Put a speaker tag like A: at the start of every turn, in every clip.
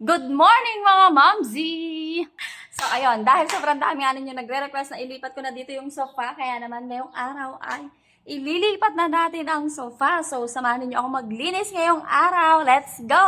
A: Good morning mga mamzi! So ayun, dahil sobrang dami yung nagre-request na ilipat ko na dito yung sofa, kaya naman ngayong araw ay ililipat na natin ang sofa. So samahan niyo ako maglinis ngayong araw. Let's go!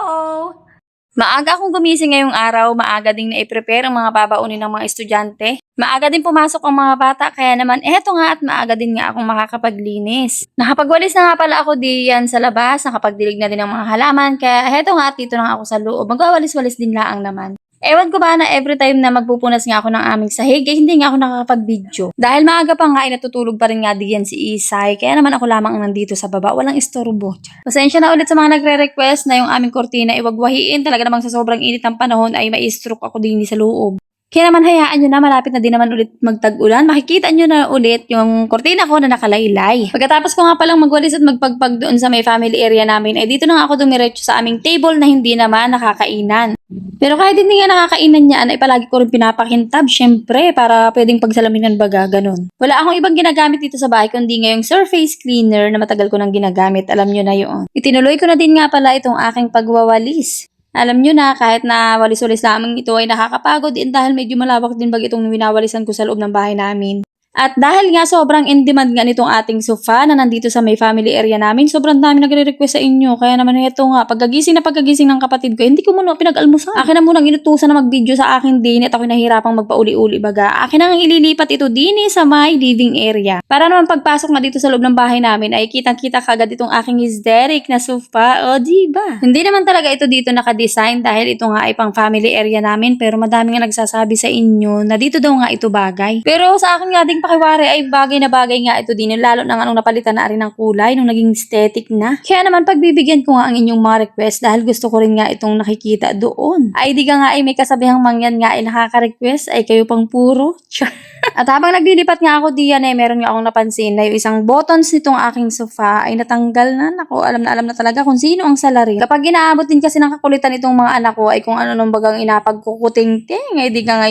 A: Maaga akong gumising ngayong araw, maaga ding na-prepare ang mga babaunin ng mga estudyante. Maaga din pumasok ang mga bata, kaya naman eto nga at maaga din nga akong makakapaglinis. Nakapagwalis na nga pala ako diyan sa labas, nakapagdilig na din ng mga halaman, kaya eto nga at dito na ako sa loob. Magwawalis-walis din laang naman. Ewan ko ba na every time na magpupunas nga ako ng aming sahig, hindi nga ako nakakapag-video. Dahil maaga pa nga ay natutulog pa rin nga diyan si Isay, kaya naman ako lamang nandito sa baba, walang istorbo. Pasensya na ulit sa mga nagre-request na yung aming kortina iwagwahiin, talaga namang sa sobrang init ng panahon ay mai-stroke ako din sa loob. Kaya naman hayaan nyo na, malapit na din naman ulit magtag-ulan. Makikita nyo na ulit yung kortina ko na nakalaylay. Pagkatapos ko nga palang magwalis at magpagpag doon sa may family area namin, ay dito na nga ako dumiretso sa aming table na hindi naman nakakainan. Pero kahit hindi nga nakakainan niyan, ay palagi ko rin pinapakintab, syempre, para pwedeng pagsalaminan baga, ganun. Wala akong ibang ginagamit dito sa bahay, kundi nga yung surface cleaner na matagal ko nang ginagamit, alam nyo na yun. Itinuloy ko na din nga pala itong aking pagwawalis. Alam nyo na, kahit na walis-walis lamang ito ay nakakapagod din dahil medyo malawak din bag itong winawalisan ko sa loob ng bahay namin. At dahil nga sobrang in-demand nga nitong ating sofa na nandito sa may family area namin, sobrang dami nagre-request sa inyo. Kaya naman ito nga, pagkagising ng kapatid ko, hindi ko muna pinag-almusan. Akin na munang inutusan na mag-video sa akin din at ako nahihirapang magpauli-uli baga. Akin na nga ililipat ito din sa my living area. Para naman pagpasok na dito sa loob ng bahay namin ay kitang-kita kagad itong aking hysteric na sofa. O diba? Hindi naman talaga ito dito naka-design dahil ito nga ay pang family area namin, pero madami nga nagsasabi sa inyo na dito daw nga ito bagay. Pero sa akin nga ding pakiwari ay bagay na bagay nga ito din, lalo na nga nung napalitan na rin ng kulay, nung naging aesthetic na. Kaya naman pagbibigyan ko nga ang inyong mga request dahil gusto ko rin nga itong nakikita doon. Ay di ka nga ay may kasabihang mangyan nga ay nakaka-request ay kayo pang puro. At habang naglilipat nga ako diyan meron nga akong napansin na yung isang buttons nitong aking sofa ay natanggal na. Naku, alam na talaga kung sino ang salarin. Kapag inaabot din kasi ng kakulitan itong mga anak ko ay kung ano nung bagang inapagkukuting-ting ay di ka nga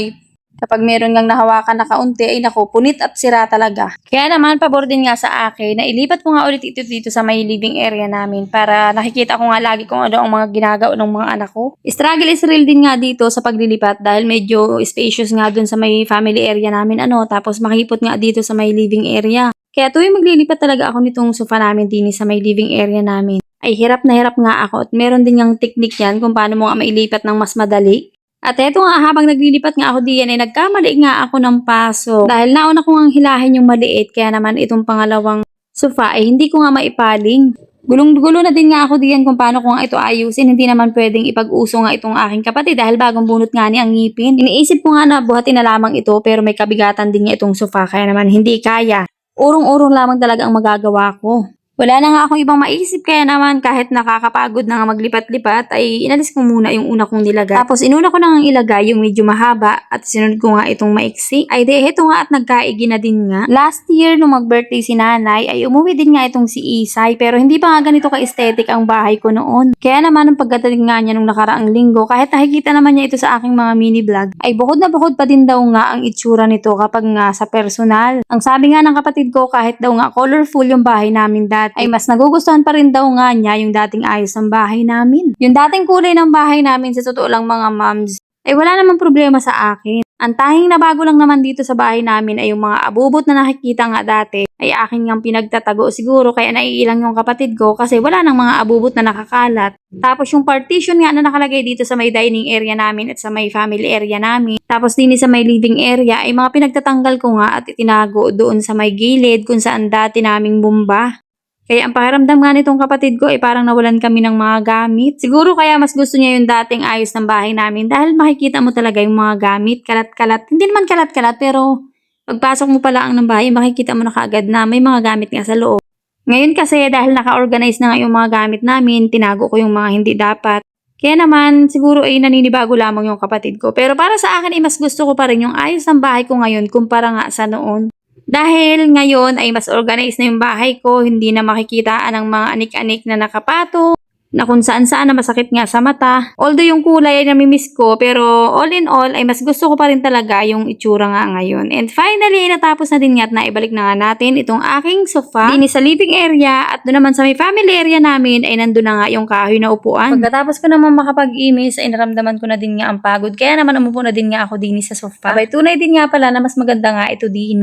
A: kapag meron ngang nahawakan na kaunti, ay naku, punit at sira talaga. Kaya naman, pabor din nga sa akin na ilipat ko nga ulit ito dito sa may living area namin para nakikita ko nga lagi kung ano ang mga ginagawa ng mga anak ko. Struggle is real din nga dito sa paglilipat dahil medyo spacious nga dun sa may family area namin, tapos makipot nga dito sa may living area. Kaya tuwing maglilipat talaga ako nitong sofa namin din sa may living area namin, ay hirap na hirap nga ako at meron din ngang technique yan kung paano mo nga mailipat ng mas madali. At eto nga, habang naglilipat nga ako diyan ay nagkamali nga ako ng paso. Dahil nauna ko nga hilahin yung maliit, kaya naman itong pangalawang sofa ay hindi ko nga maipaling. Gulong-gulo na din nga ako diyan kung paano ko nga ito ayusin. Hindi naman pwedeng ipag-uso nga itong aking kapatid dahil bagong bunot nga niya ang ngipin. Iniisip ko nga na buhatin na lamang ito pero may kabigatan din nga itong sofa kaya naman hindi kaya. Urong-urong lamang talaga ang magagawa ko. Wala na nga akong ibang maisip kaya naman kahit nakakapagod na nga maglipat-lipat ay inalis ko muna yung una kong nilagay. Tapos inuna ko na nga ilagay yung medyo mahaba at sinunod ko nga itong maiksi. Ay de, ito nga at nagkaigi na din nga. Last year nung mag-birthday si nanay ay umuwi din nga itong si Isay pero hindi pa nga ganito ka-aesthetic ang bahay ko noon. Kaya naman nung pagdating nga niya nung nakaraang linggo kahit nakikita naman niya ito sa aking mga mini vlog ay bukod na bukod pa din daw nga ang itsura nito kapag nga sa personal. Ang sabi nga ng kapatid ko kahit daw nga colorful yung bahay namin ay mas nagugustuhan pa rin daw nga niya yung dating ayos ng bahay namin. Yung dating kulay ng bahay namin sa totoo lang mga moms, ay wala namang problema sa akin. Ang tanging na bago lang naman dito sa bahay namin ay yung mga abubot na nakikita nga dati ay akin ngang pinagtatago siguro kaya naiilang yung kapatid ko kasi wala nang mga abubot na nakakalat. Tapos yung partition nga na nakalagay dito sa may dining area namin at sa may family area namin. Tapos din sa may living area ay mga pinagtatanggal ko nga at itinago doon sa may gilid kung saan dati naming bumba. Kaya ang pakiramdam nga nitong kapatid ko ay parang nawalan kami ng mga gamit. Siguro kaya mas gusto niya yung dating ayos ng bahay namin dahil makikita mo talaga yung mga gamit, kalat-kalat. Hindi naman kalat-kalat pero pagpasok mo pala ang ng bahay, makikita mo na kaagad na may mga gamit nga sa loob. Ngayon kasi dahil naka-organize na nga yung mga gamit namin, tinago ko yung mga hindi dapat. Kaya naman siguro ay naninibago lamang yung kapatid ko. Pero para sa akin ay mas gusto ko pa rin yung ayos ng bahay ko ngayon kumpara nga sa noon. Dahil ngayon ay mas organized na yung bahay ko, hindi na makikitaan ng mga anik-anik na nakapato, na kung saan-saan na masakit nga sa mata. Although yung kulay ay namimiss ko, pero all in all ay mas gusto ko pa rin talaga yung itsura nga ngayon. And finally, natapos na din nga at naibalik na nga natin itong aking sofa din sa living area at doon naman sa may family area namin ay nandun na nga yung kahoy na upuan. Pagkatapos ko naman makapag-imis ay naramdaman ko na din nga ang pagod. Kaya naman umupo na din nga ako din sa sofa. Abay, tunay din nga pala na mas maganda nga ito din